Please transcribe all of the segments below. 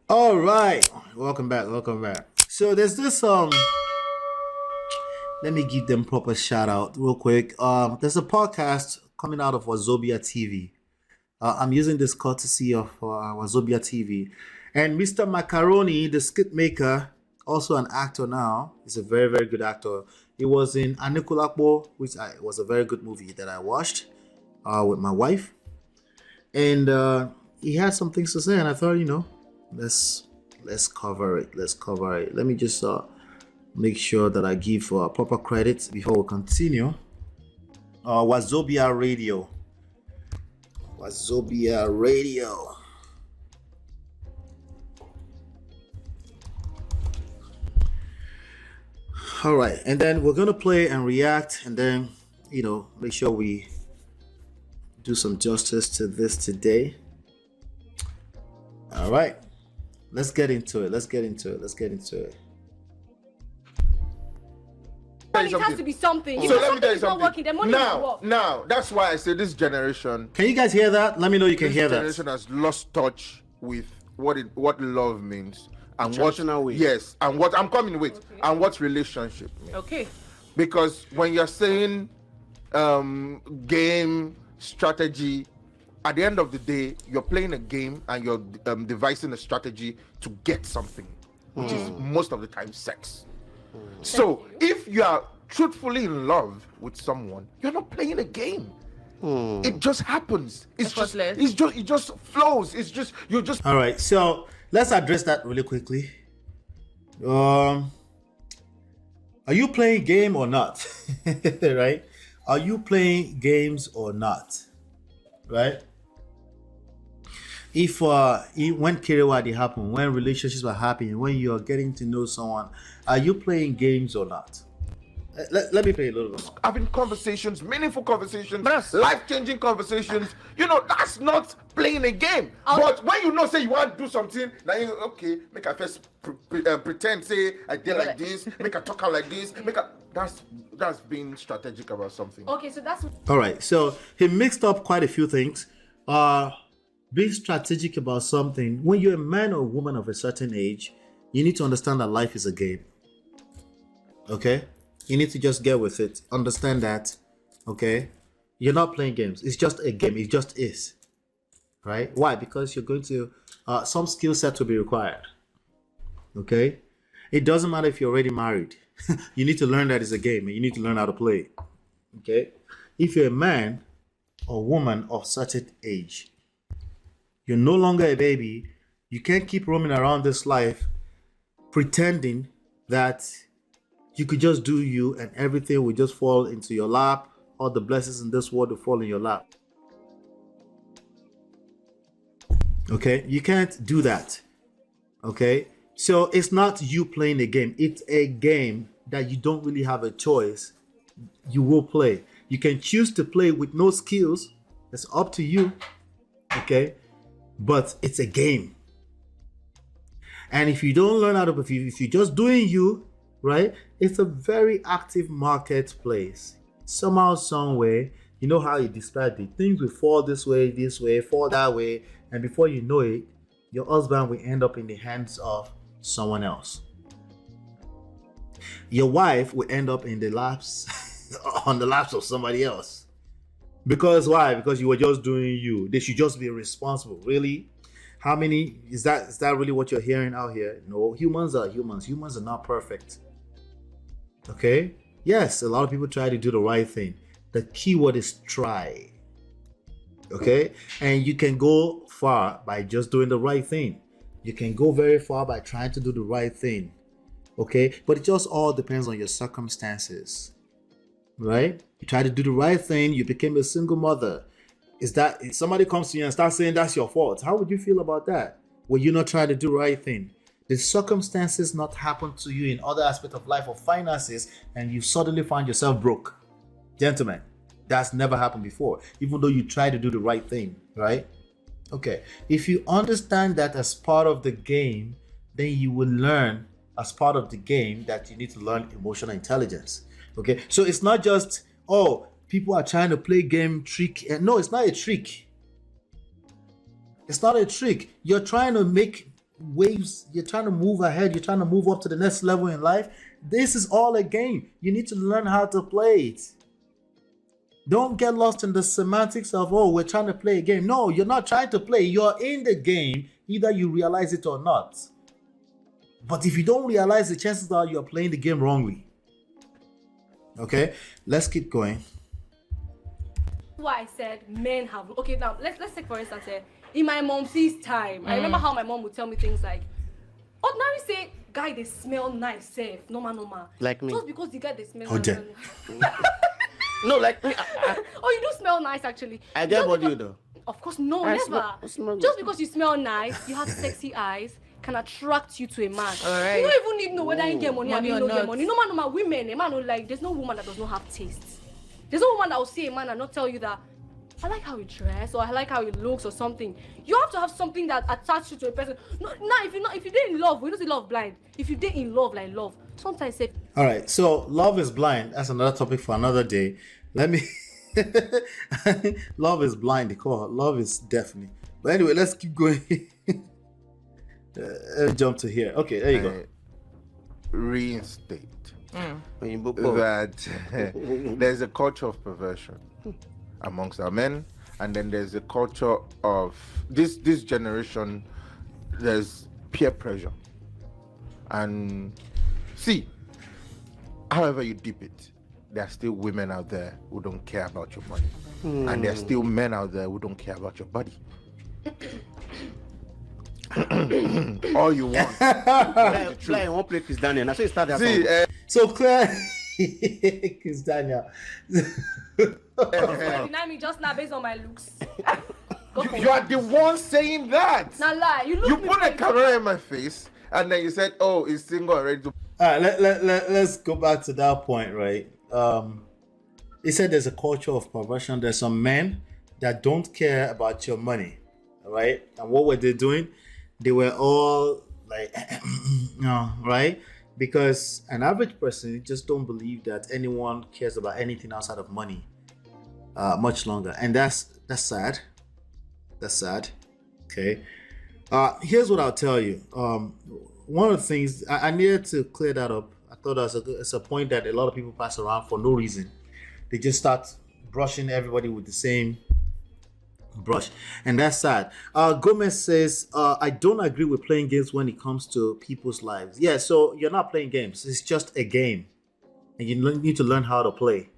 All right, welcome back, welcome back. So there's this let me give them proper shout out real quick. There's a podcast coming out of Wazobia TV. I'm using this courtesy of Wazobia TV, and Mr. Macaroni, the skit maker, also an actor now. He's a very very good actor. He was in Anikulakbo, was a very good movie that I watched with my wife, and he had some things to say, and I thought, let's let's cover it. Let's cover it. Let me just make sure that I give proper credit before we continue. Wazobia Radio. Wazobia Radio. All right, and then we're gonna play and react, and then make sure we do some justice to this today. All right, let's get into it. Let's get into it. Let's get into it. It has to be something. So let me tell you something. Not working, the money will work. Now, that's why I say this generation. Can you guys hear that? Let me know you can hear that. This generation has lost touch with what love means and traditional way. Yes, and what I'm coming with, and what relationship means. Okay. Because when you're saying game strategy, at the end of the day, you're playing a game and you're devising a strategy to get something, which is most of the time sex. So if you are truthfully in love with someone, you're not playing a game. It just happens. It just flows. You're just. All right, so let's address that really quickly. Are you playing game or not? Right? Are you playing games or not? Right? If when Kiriwadi happened, when relationships were happening, when you are getting to know someone, are you playing games or not? Let me play a little bit. Having conversations, meaningful conversations, life-changing conversations. That's not playing a game. But when say you want to do something, now okay, make I first pretend say I did like this, make I talk out like this, that's being strategic about something. Okay, so that's All right, so he mixed up quite a few things. Being strategic about something. When you're a man or woman of a certain age, you need to understand that life is a game. Okay? You need to just get with it. Understand that. Okay? You're not playing games. It's just a game. It just is. Right? Why? Because you're going to some skill set will be required. Okay? It doesn't matter if you're already married. You need to learn that it's a game and you need to learn how to play. Okay? If you're a man or woman of certain age, you're no longer a baby. You can't keep roaming around this life pretending that you could just do you and everything will just fall into your lap. All the blessings in this world will fall in your lap. Okay? You can't do that. Okay? So it's not you playing a game. It's a game that you don't really have a choice. You will play. You can choose to play with no skills. It's up to you. Okay? But it's a game. And if you don't learn how to, if you're just doing you, right? It's a very active marketplace. Somehow, some way, you know how you describe it. Things will fall this way, fall that way. And before you know it, your husband will end up in the hands of someone else. Your wife will end up in the laps, on the laps of somebody else. Because why? Because you were just doing you. They should just be responsible. Really? How many is that really what you're hearing out here? No, humans are humans. Humans are not perfect. Okay? Yes, a lot of people try to do the right thing. The key word is try. Okay? And you can go far by just doing the right thing. You can go very far by trying to do the right thing. Okay? But it just all depends on your circumstances. Right? You try to do the right thing, you became a single mother. Is that if somebody comes to you and starts saying that's your fault? How would you feel about that? Will you not try to do the right thing? Did circumstances not happen to you in other aspects of life or finances and you suddenly find yourself broke? Gentlemen, that's never happened before, even though you try to do the right thing, right? Okay, if you understand that as part of the game, then you will learn as part of the game that you need to learn emotional intelligence. Okay, so it's not just, people are trying to play game trick. No, it's not a trick. It's not a trick. You're trying to make waves, you're trying to move ahead, you're trying to move up to the next level in life. This is all a game. You need to learn how to play it. Don't get lost in the semantics of, oh, we're trying to play a game. No, you're not trying to play. You're in the game, either you realize it or not. But if you don't realize, the chances are you're playing the game wrongly. Okay, let's keep going. Why I said men have. Okay, now let's take for instance, in my mom's time, I remember how my mom would tell me things like, ordinary say, guy they smell nice, safe, normal. Like me. Just because the guy they smell Okay. nice. No, like me. Oh, you do smell nice actually. I get what you do. Of course, no, I never. smell Just good. because you smell nice, you have sexy eyes, can attract you to a man. Alright. You don't even need to know whether you get money or Money you or don't get not. money. No man, women, a man don't like. There's no woman that does not have taste. There's no woman that will see a man and not tell you that I like how he dress or I like how he looks or something. You have to have something that attaches you to a person. No, now if you date in love, we don't say love blind. If you date in love like love, sometimes say All right, so love is blind. That's another topic for another day. Let me. Love is blind. They call it. Love is deafening. But anyway, let's keep going. Let me jump to here. Okay, there you go. Reinstate When you book both. that there's a culture of perversion amongst our men, and then there's a culture of this generation. There's peer pressure, and see, however you dip it, there are still women out there who don't care about your money, and there are still men out there who don't care about your body. All you want. Fly won't play Chris Daniel. That's why you start that See, song. So Claire, Chris Daniel. deny me just now based on my looks. Go for you are the one saying that. Now lie. You look You me put a like- camera in my face, and then you said, "Oh, he's single and ready to." All right, let's go back to that point, right? He said there's a culture of perversion. There's some men that don't care about your money, all right? And what were they doing? They were all like, no, right? Because an average person just don't believe that anyone cares about anything outside of money much longer, and that's sad. That's sad. Okay. Here's what I'll tell you. One of the things I needed to clear that up. I thought it's a point that a lot of people pass around for no reason. They just start brushing everybody with the same brush, and that's sad. Gomez says, I don't agree with playing games when it comes to people's lives. Yeah, so you're not playing games. It's just a game, and you need to learn how to play,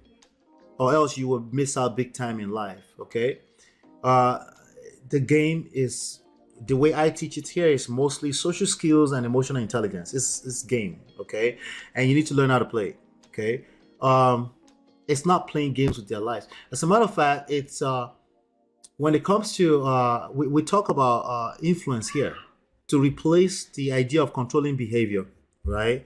or else you will miss out big time in life. Okay. The game is, the way I teach it here is mostly social skills and emotional intelligence. It's game, okay? And you need to learn how to play, okay? It's not playing games with their lives. As a matter of fact, it's when it comes to we talk about influence here to replace the idea of controlling behavior, right?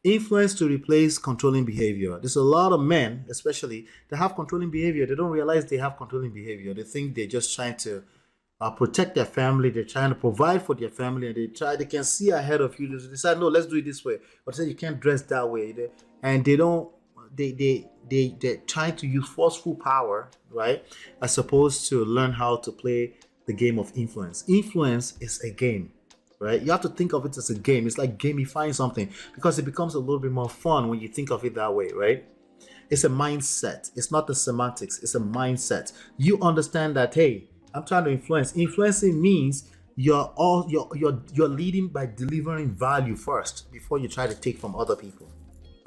Influence to replace controlling behavior. There's a lot of men, especially, that have controlling behavior. They don't realize they have controlling behavior. They think they're just trying to protect their family. They're trying to provide for their family, and they can see ahead of you. They decide, no, let's do it this way. But they say you can't dress that way. They're trying to use forceful power, right? As opposed to learn how to play the game of influence. Influence is a game. Right? You have to think of it as a game. It's like gamifying something, because it becomes a little bit more fun when you think of it that way, right? It's a mindset. It's not the semantics. It's a mindset. You understand that, hey, I'm trying to influence. Influencing means you're leading by delivering value first before you try to take from other people,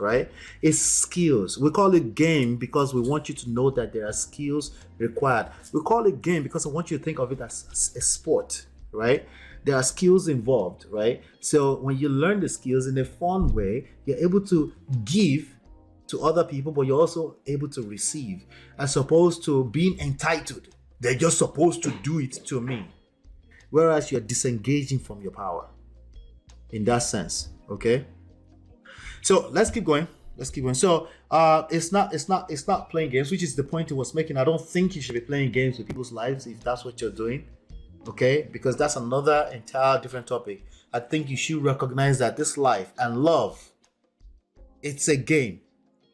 right? It's skills. We call it game because we want you to know that there are skills required. We call it game because I want you to think of it as a sport, right? There are skills involved, right? So when you learn the skills in a fun way, you're able to give to other people, but you're also able to receive, as opposed to being entitled. They're just supposed to do it to me. Whereas you're disengaging from your power in that sense, okay? So let's keep going. So it's not playing games, which is the point he was making. I don't think you should be playing games with people's lives if that's what you're doing. Okay, because that's another entire different topic. I think you should recognize that this life and love, it's a game.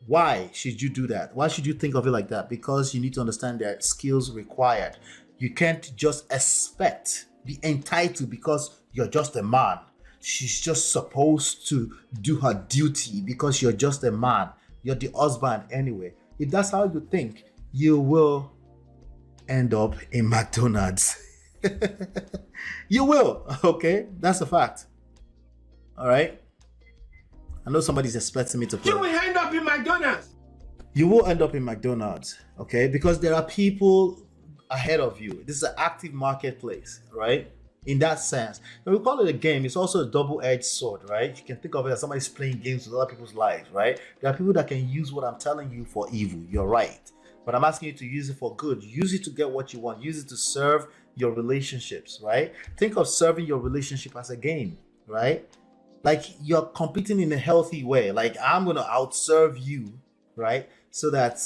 Why should you do that? Why should you think of it like that? Because you need to understand there are skills required. You can't just expect be entitled because you're just a man. She's just supposed to do her duty because you're just a man. You're the husband anyway. If that's how you think, you will end up in McDonald's. You will, okay? That's a fact. All right? I know somebody's expecting me to play. You will end up in McDonald's. You will end up in McDonald's, okay? Because there are people ahead of you. This is an active marketplace, right? In that sense. When we call it a game, it's also a double-edged sword, right? You can think of it as somebody's playing games with other people's lives, right? There are people that can use what I'm telling you for evil. You're right. But I'm asking you to use it for good. Use it to get what you want. Use it to serve your relationships, right? Think of serving your relationship as a game, right? Like you're competing in a healthy way. Like I'm going to outserve you, right? So that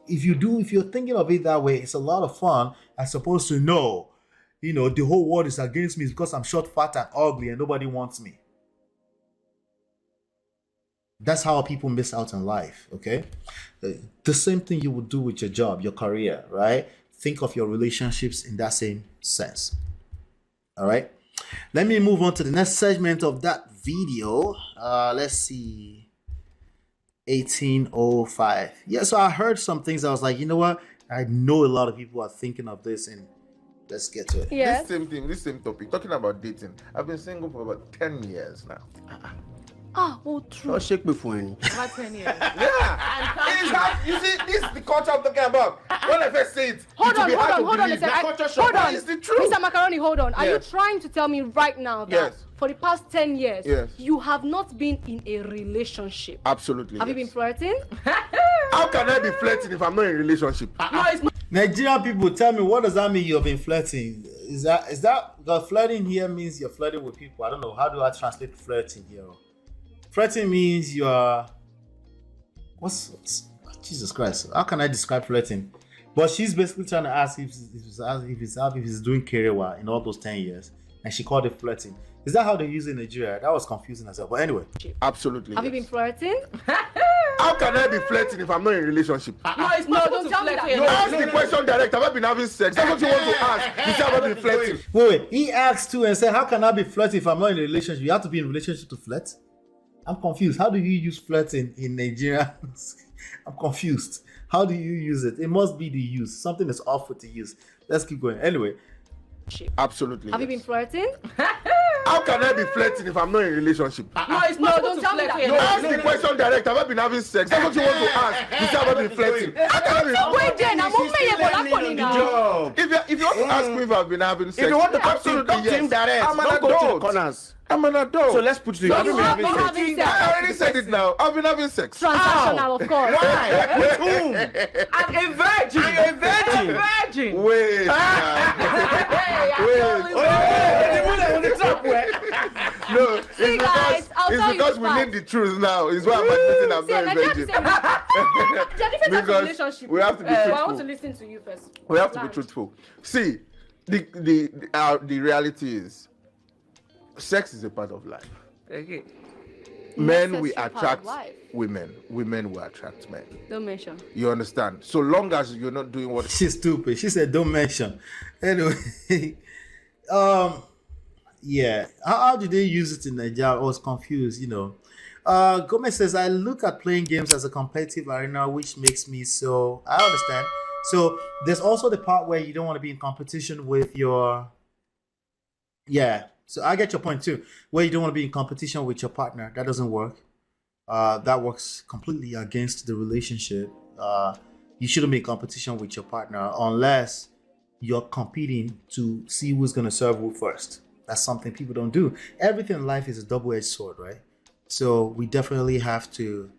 if you're thinking of it that way, it's a lot of fun as opposed to no, the whole world is against me because I'm short, fat, and ugly and nobody wants me. That's how people miss out in life, okay? The same thing you would do with your job, your career, right? Think of your relationships in that same sense. All right? Let me move on to the next segment of that video. Let's see. 1805. Yeah, so I heard some things. I was like, you know what? I know a lot of people are thinking of this, and let's get to it. Yes. This same topic, talking about dating. I've been single for about 10 years now. True. Oh, shake before any. About 10 years. Yeah. You see, this is the culture I'm talking about. When I first say it, Hold it will on be hard to a believe. second. Culture shock. Hold on. It's the truth. Mr. Macaroni, hold on. Are you Yes. trying to tell me right now that Yes. for the past 10 years, Yes. you have not been in a relationship? Absolutely. Have you yes. been flirting? How can I be flirting if I'm not in a relationship? No, it's not. Nigerian people, tell me, what does that mean you've been flirting? Is that because flirting here means you're flirting with people? I don't know. How do I translate flirting here? Flirting means you're Jesus Christ? How can I describe flirting? But she's basically trying to ask if he's doing career in all those 10 years, and she called it flirting. Is that how they use it in Nigeria? That was confusing as well. But anyway, Absolutely. Have you been flirting? How can I be flirting if I'm not in a relationship? No, it's not. don't tell me that. No, ask the question direct. Have I been having sex? That's what you want to ask. You say, have I been flirting? wait. He asked too and said, "How can I be flirting if I'm not in a relationship?" You have to be in a relationship to flirt. I'm confused. How do you use flirting in Nigeria? I'm confused. How do you use it? It must be the use. Something is off with the use. Let's keep going. Anyway, Absolutely. Have you been flirting? How can I be flirting if I'm not in a relationship? No, it's not. don't tell me that. No, ask the question direct. Have I been having sex? That's what you want to ask. You say, have I been flirting? How can I be Wait, Jen, I'm She's still learning on the job. If you want to ask me if I've been having sex, If you want to talk to him, absolutely talk to him yes. direct. I'm an Don't go to the adult. corners. I'm an adult. So let's put it to you. No, Have you you been have having been sex? having sex. I already said it now. I've been having sex. Transactional, of course. Why? With whom? I'm a virgin. You're a virgin. I'm a virgin. Wait. Hey, I'm Wait. telling you. On the top, where? No, See, guys, I'll tell you because the we fact. need the truth now. It's why I'm admitting I'm See, not a Nigeria virgin. There are different types of Because relationship. we have to be But I truthful. want to listen to you first. We have to be Land. truthful. See, the reality is, sex is a part of life. Okay. Men Necessary will part of attract life. women. Women will attract men. Don't mention. You understand? So long as you're not doing what she's stupid. She said, "Don't mention." Anyway, yeah. How did they use it in Nigeria? I was confused. Gomez says, "I look at playing games as a competitive arena, which makes me so." I understand. So there's also the part where you don't want to be in competition with your. Yeah. So I get your point too. Where you don't want to be in competition with your partner, that doesn't work. That works completely against the relationship. You shouldn't be in competition with your partner unless you're competing to see who's going to serve who first. That's something people don't do. Everything in life is a double-edged sword, right? So we definitely have to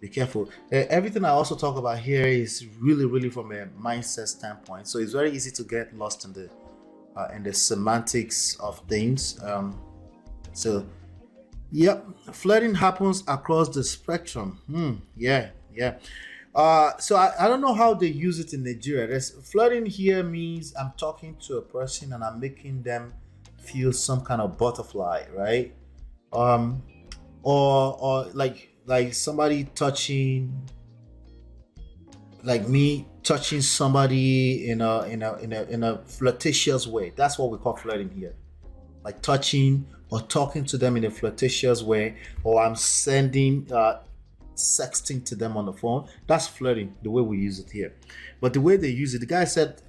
be careful. Everything I also talk about here is really, really from a mindset standpoint. So it's very easy to get lost in the semantics of things. So, yep, flirting happens across the spectrum. Yeah. So I don't know how they use it in Nigeria. Flirting here means I'm talking to a person and I'm making them feel some kind of butterfly, right? Or like somebody touching, like me touching somebody in a flirtatious way. That's what we call flirting here. Like touching or talking to them in a flirtatious way, or I'm sending sexting to them on the phone. That's flirting, the way we use it here. But the way they use it, the guy said,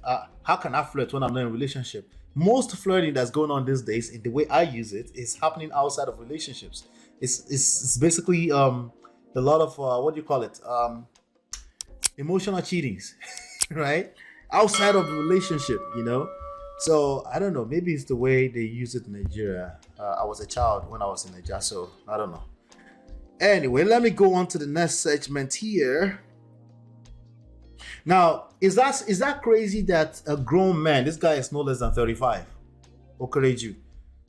how can I flirt when I'm not in a relationship? Most flirting that's going on these days, in the way I use it, is happening outside of relationships. It's basically a lot of what do you call it? Emotional cheatings, right? Outside of the relationship, So I don't know. Maybe it's the way they use it in Nigeria. I was a child when I was in Nigeria, so I don't know. Anyway, let me go on to the next segment here. Now, is that crazy that a grown man, this guy is no less than 35, Okereju,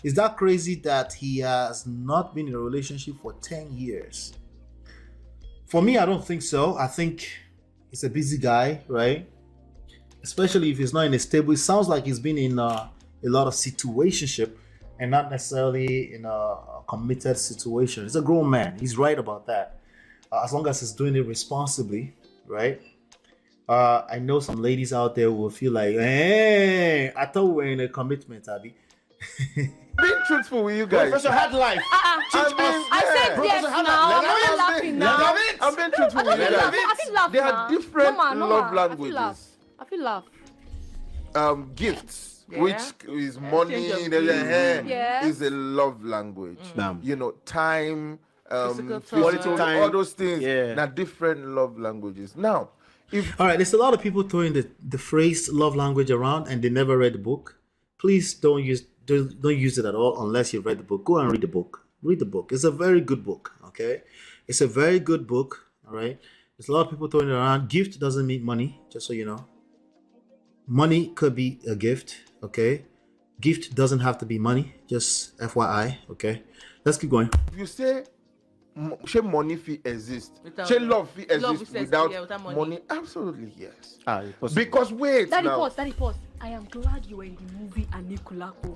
is that crazy that he has not been in a relationship for 10 years? For me, I don't think so. I think he's a busy guy, right? Especially if he's not in a stable. It sounds like he's been in a lot of situationship and not necessarily in a committed situation. He's a grown man. He's right about that. As long as he's doing it responsibly, right? I know some ladies out there will feel like, hey, I thought we were in a commitment, Abby. Being truthful with you guys. Professor had life. I said yes now. I'm not laughing now. I'm being truthful with you guys. I feel laugh There now. are different love languages. I feel laugh. Gifts, Yeah. which is money, Exchange of gifts. Yes. is a love language. Damn. Time, Physical physical touch. Time. all those things. Yeah. Now different love languages. Now, if All right, there's a lot of people throwing the phrase love language around and they never read the book. Please don't use it at all unless you read the book. Go and read the book. Read the book. It's a very good book, okay? It's a very good book, all right? There's a lot of people throwing it around. Gift doesn't mean money, just so you know. Money could be a gift, okay? Gift doesn't have to be money, just FYI, okay? Let's keep going. you say shey money fit exist, Without shey money. love fit Love exist exists, without, yeah, without money. money, absolutely yes. Possible. Because wait Daddy, now. pause. I am glad you were in the movie Anikulako.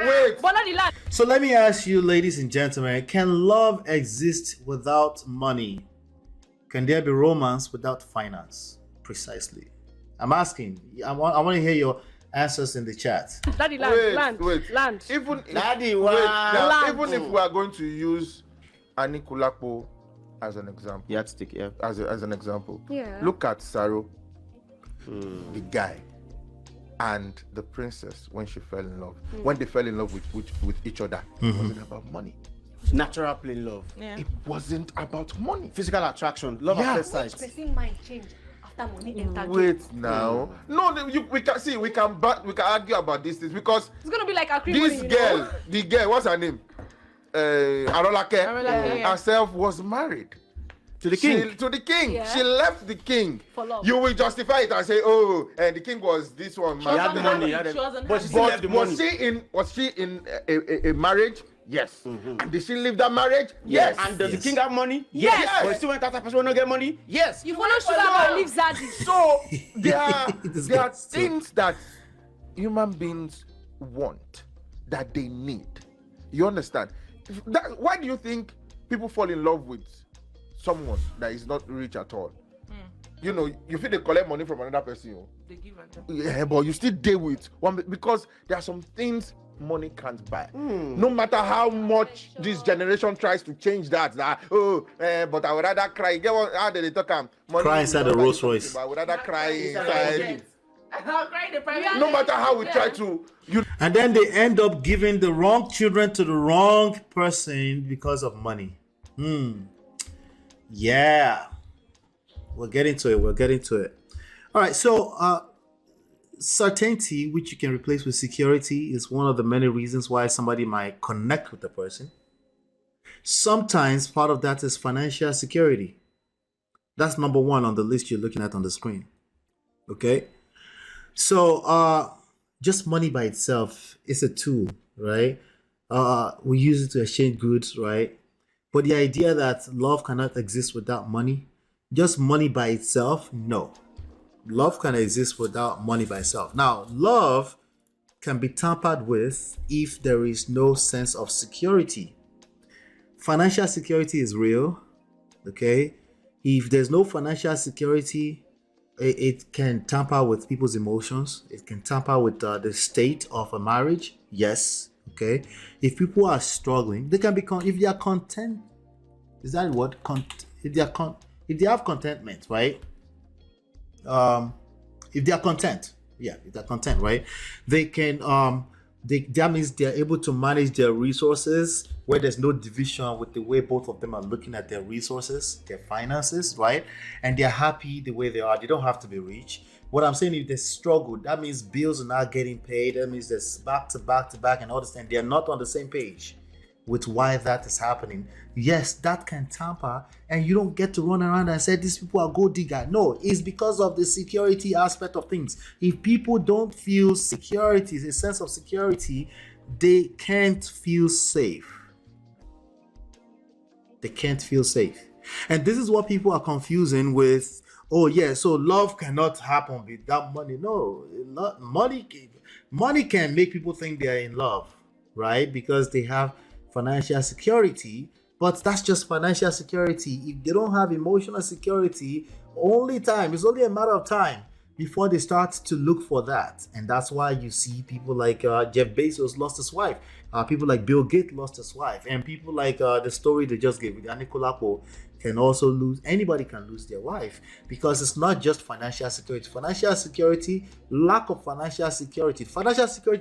Wait, Bola the land. So let me ask you, ladies and gentlemen, can love exist without money? Can there be romance without finance? Precisely. I'm asking. I want to hear your answers in the chat. Daddy land. wait. Land. Even if, Daddy, wait, now, Land. even if we are going to use Anikulapo as an example, Yardstick, yeah. as an example, Yeah. look at Saro, the guy, and the princess when she fell in love. When they fell in love with each other, it wasn't about money. Natural plain love. Yeah. It wasn't about money. Physical attraction. Love Yeah. at first sight. Person mind change after money enter. Wait now. No, we can argue about these things because It's gonna be like a this girl, the girl, what's her name? Arolake yeah. herself was married To the king. to the king. Yeah. She left the king. For love. You will justify it and say, oh, and the king was this one. He had the money. She wasn't But happy. she still left But the money. was she in a marriage? Yes. And did she leave that marriage? Yes. And does Yes. the king have money? Yes. But he still went after person who don't get money? Yes. You follow sugar and leave Zaddy. So there are Disgusting. things that human beings want, that they need. You understand? Why do you think people fall in love with someone that is not rich at all? You know, you feel they collect money from another person. They give and take. Yeah, but you still deal with one because there are some things money can't buy. No matter how much this generation tries to change that, but I would rather cry. Get what? How did they talk? Money Cry will inside not the buy Rolls something, Royce. but I would rather cry Yes. inside. I'll cry in the private. No matter how we try to, And then they end up giving the wrong children to the wrong person because of money. Yeah. We'll get into it. All right. So, certainty, which you can replace with security, is one of the many reasons why somebody might connect with the person. Sometimes part of that is financial security. That's number one on the list you're looking at on the screen. Okay. So, just money by itself is a tool, right? We use it to exchange goods, right? But the idea that love cannot exist without money, just money by itself, no. Love can exist without money by itself. Now, love can be tampered with if there is no sense of security. Financial security is real, okay? If there's no financial security, it can tamper with people's emotions. It can tamper with the state of a marriage. Yes, okay. If people are struggling, they can be if they are content. Is that what if they are if they have contentment, right? If they are content, yeah, if they're content, right? They can that means they're able to manage their resources where there's no division with the way both of them are looking at their resources, their finances, right? And they're happy the way they are. They don't have to be rich. What I'm saying, if they struggle, that means bills are not getting paid. That means there's back to back to back and all this, and they're not on the same page with why that is happening. Yes, that can tamper, and you don't get to run around and say these people are gold digger. No, it's because of the security aspect of things. If people don't feel security, a sense of security, they can't feel safe. They can't feel safe. And this is what people are confusing with, oh yeah, so love cannot happen without money. No, money can make people think they are in love, right? Because they have financial security, but that's just financial security. If they don't have emotional security, it's only a matter of time before they start to look for that. And that's why you see people like Jeff Bezos lost his wife, people like Bill Gates lost his wife, and people like the story they just gave with Anikulapo can also lose. Anybody can lose their wife, because it's not just financial security. Lack of financial security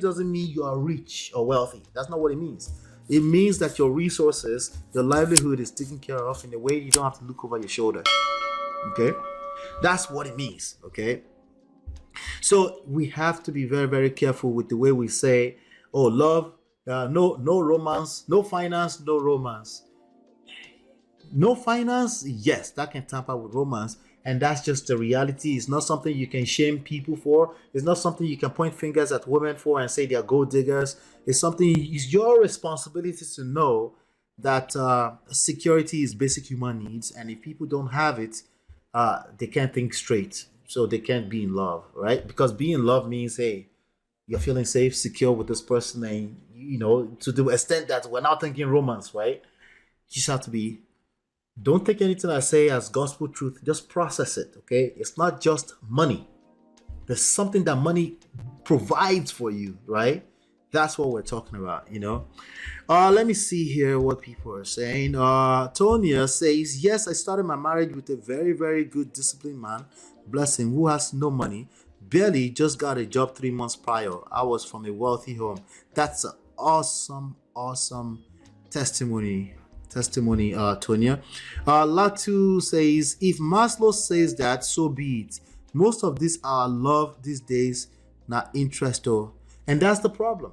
doesn't mean you are rich or wealthy. That's not what it means. It means that your resources, your livelihood is taken care of in a way you don't have to look over your shoulder. Okay, that's what it means. Okay, so we have to be very, very careful with the way we say, oh, love, no romance, no finance, no romance. No finance, yes, that can tamper with romance, and that's just the reality. It's not something you can shame people for. It's not something you can point fingers at women for and say they're gold diggers. It's your responsibility to know that security is basic human needs, and if people don't have it, they can't think straight, so they can't be in love, right? Because being in love means, hey, you're feeling safe, secure with this person, and to the extent that we're not thinking romance, right? You just have to be. Don't take anything I say as gospel truth. Just process it, okay? It's not just money. There's something that money provides for you, right? That's what we're talking about, Let me see here what people are saying. Tonya says, yes, I started my marriage with a very, very good disciplined man, bless him, who has no money. Barely just got a job 3 months prior. I was from a wealthy home. That's an awesome testimony, Tonya. Latu says, if Maslow says that, so be it. Most of this our love these days, not interest, and that's the problem.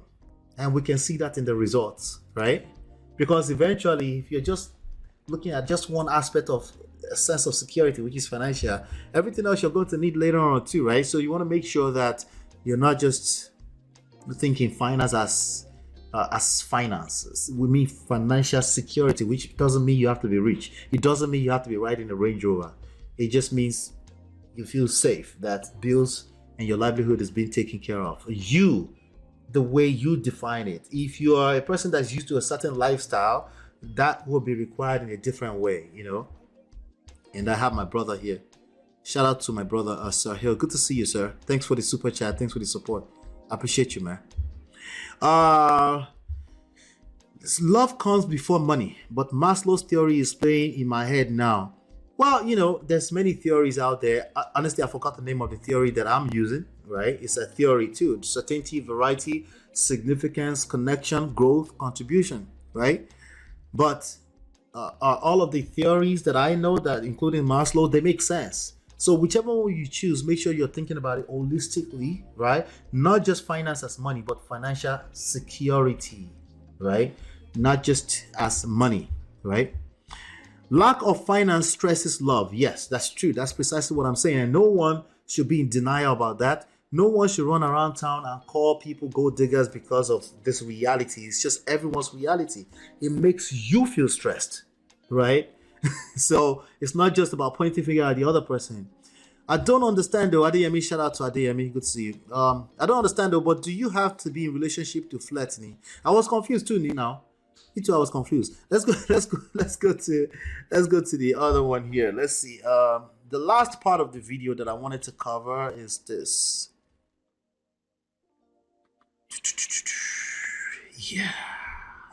And we can see that in the results, right? Because eventually, if you're just looking at just one aspect of a sense of security, which is financial, everything else you're going to need later on too, right? So you want to make sure that you're not just thinking finance as finance. We mean financial security, which doesn't mean you have to be rich. It doesn't mean you have to be riding a Range Rover. It just means you feel safe, that bills and your livelihood is being taken care of. The way you define it. If you are a person that's used to a certain lifestyle, that will be required in a different way, And I have my brother here. Shout out to my brother, Sir Hill. Good to see you, sir. Thanks for the super chat. Thanks for the support. I appreciate you, man. Love comes before money, but Maslow's theory is playing in my head now. Well, there's many theories out there. Honestly, I forgot the name of the theory that I'm using, right? It's a theory too. Certainty, variety, significance, connection, growth, contribution, right? But all of the theories that I know, that including Maslow, they make sense. So whichever one you choose, make sure you're thinking about it holistically, right? Not just finance as money, but financial security, right? Not just as money, right? Lack of finance stresses love. Yes, that's true. That's precisely what I'm saying. And no one should be in denial about that. No one should run around town and call people gold diggers because of this reality. It's just everyone's reality. It makes you feel stressed, right? So it's not just about pointing finger at the other person. I don't understand though. Adeyemi, shout out to Adeyemi. Good to see you. I don't understand though, but do you have to be in relationship to flirt? I was confused too now. Me too. I was confused. Let's go. Let's go to the other one here. Let's see. The last part of the video that I wanted to cover is this.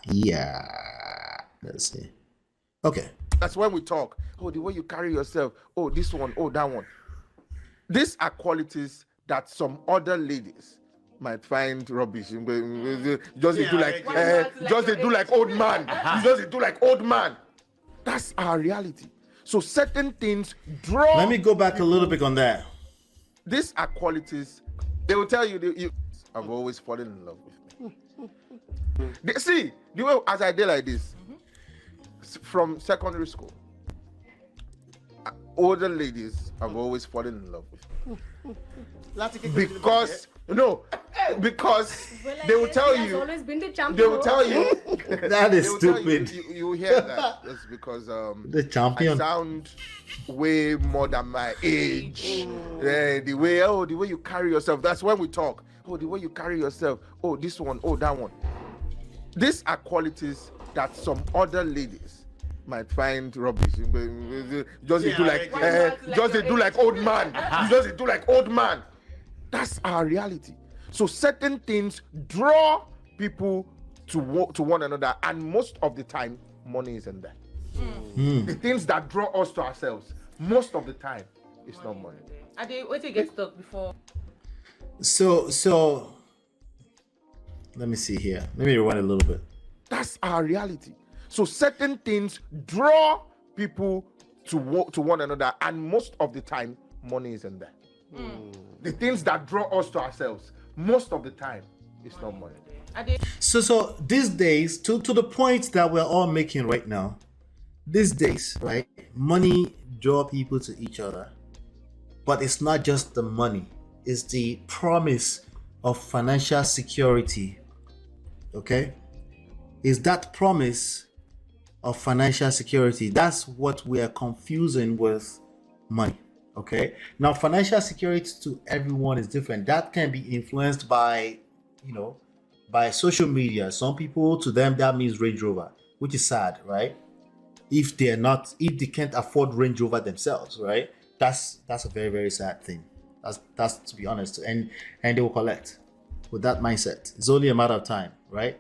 Yeah. Let's see. Okay. That's when we talk. Oh, the way you carry yourself. Oh, this one. Oh, that one. These are qualities that some other ladies might find rubbish. Just they do like, just they do like old man. Just they do like old man. That's our reality. So certain things draw. Let me go back a little bit on that. These are qualities. They will tell you. I've always fallen in love with me. See, the way as I did like this from secondary school, older ladies have always fallen in love with me because they will tell you. Always been the champion. They will tell you. That is stupid. You hear that? That's because The champion. I sound way more than my age. The way you carry yourself. That's when we talk. Oh, the way you carry yourself. Oh, this one. Oh, that one. These are qualities that some other ladies might find rubbish. Just they do like, just they do like old man. Just they do like old man. That's our reality. So certain things draw people to one another, and most of the time, money isn't there. The things that draw us to ourselves, most of the time, it's not money. And they wait till you get stuck before. So let me see here. Let me rewind a little bit. That's our reality. So certain things draw people to one another, and most of the time, money isn't there. The things that draw us to ourselves, most of the time, it's not money. So these days, to the point that we're all making right now, these days, right? Money draw people to each other, but it's not just the money. It's the promise of financial security. Okay? Is that promise of financial security? That's what we are confusing with money. Okay? Now, financial security to everyone is different. That can be influenced by, by social media. Some people, to them, that means Range Rover, which is sad, right? If they can't afford Range Rover themselves, right? That's a very, very sad thing. That's to be honest, and they will collect with that mindset. It's only a matter of time, right?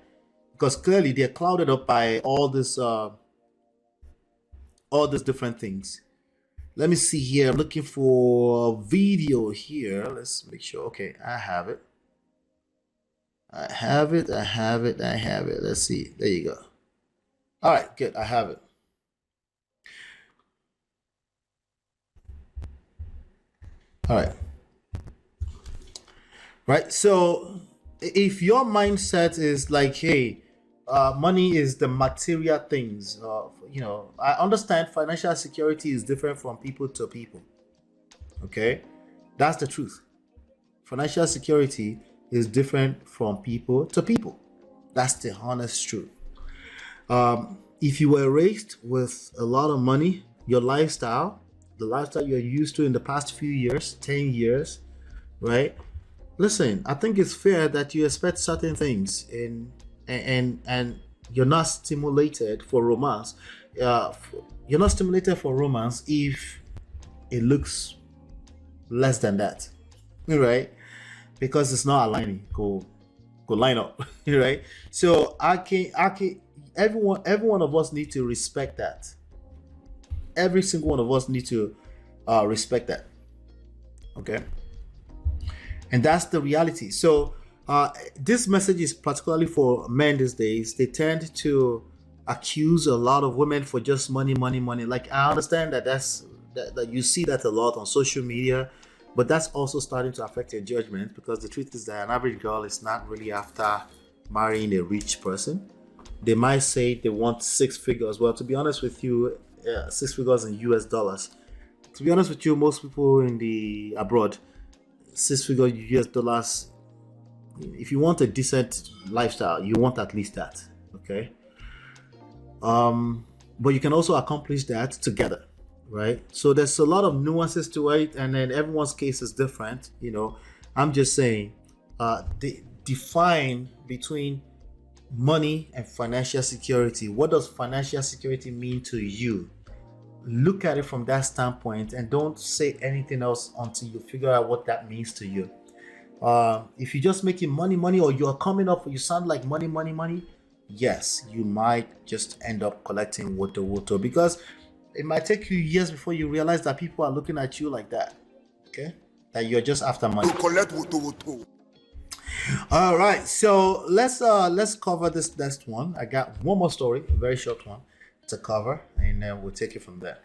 Because clearly they're clouded up by all these different things. Let me see here. I'm looking for a video here. Let's make sure. Okay, I have it. Let's see. There you go. All right, good. I have it. All right. Right. So if your mindset is like, hey, money is the material things, I understand financial security is different from people to people. Okay. That's the truth. Financial security is different from people to people. That's the honest truth. If you were raised with a lot of money, your lifestyle, the lifestyle you're used to in the past few years, 10 years, right? Listen, I think it's fair that you expect certain things and you're not stimulated for romance. You're not stimulated for romance if it looks less than that, right? Because it's not aligning. Go line up, right? So every one of us need to respect that. Every single one of us need to respect that. Okay. And that's the reality. So this message is particularly for men these days. They tend to accuse a lot of women for just money. Like, I understand that you see that a lot on social media, but that's also starting to affect your judgment, because the truth is that an average girl is not really after marrying a rich person. They might say they want 6 figures. Well, to be honest with you, 6 figures in US dollars. To be honest with you, most people in the abroad, 6 figure US dollars, if you want a decent lifestyle, you want at least that. Okay. But you can also accomplish that together, right? So there's a lot of nuances to it, and then everyone's case is different. I'm just saying, define between money and financial security. What does financial security mean to you? Look at it from that standpoint and don't say anything else until you figure out what that means to you. If you're just making money, or you are coming up, you sound like money, yes, you might just end up collecting water, because it might take you years before you realize that people are looking at you like that. Okay, that you're just after money. Collect water. All right, so let's cover this next one. I got one more story, a very short one to cover, and then we'll take it from there.